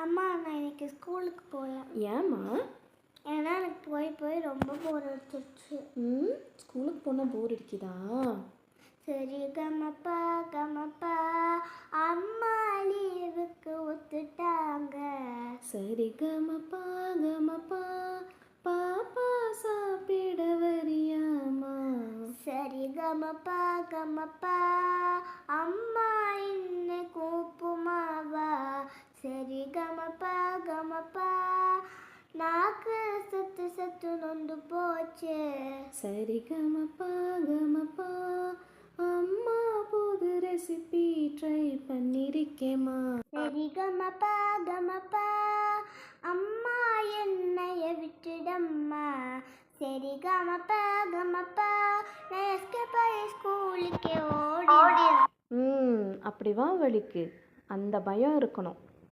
அம்மா நான் இன்னைக்கு ஸ்கூலுக்கு போகல. ஏம்மா? ஏன்னா எனக்கு போய் போய் ரொம்ப போர் அடிச்சிருச்சு. ஸ்கூலுக்கு போனால் போர் அடிக்குதா? சரி கமப்பா கமப்பா அம்மா லீவுக்கு ஒத்துட்டாங்க. சரி கமப்பா கமப்பா பாப்பா சாப்பிட வரியாமா. சரி கமப்பா கமப்பா அம்மா இன்னை கூப்புமாவா. சரி கமப்பா கமப்பா நாக்கு சத்து சத்து நொந்து போச்சு. சரி கமப்பா கமப்பா அம்மா புது ரெசிபி ட்ரை பண்ணிருக்கேம்மா. சரி கமப்பா கமப்பா அம்மா என்னைய விட்டுடம்மா. சரி கமப்பா கமப்பா நான் எஸ்கேப் ஆகி ஸ்கூலுக்கே ஓடி. அப்படி வா வலிக்கு அந்த பயம் இருக்கணும்.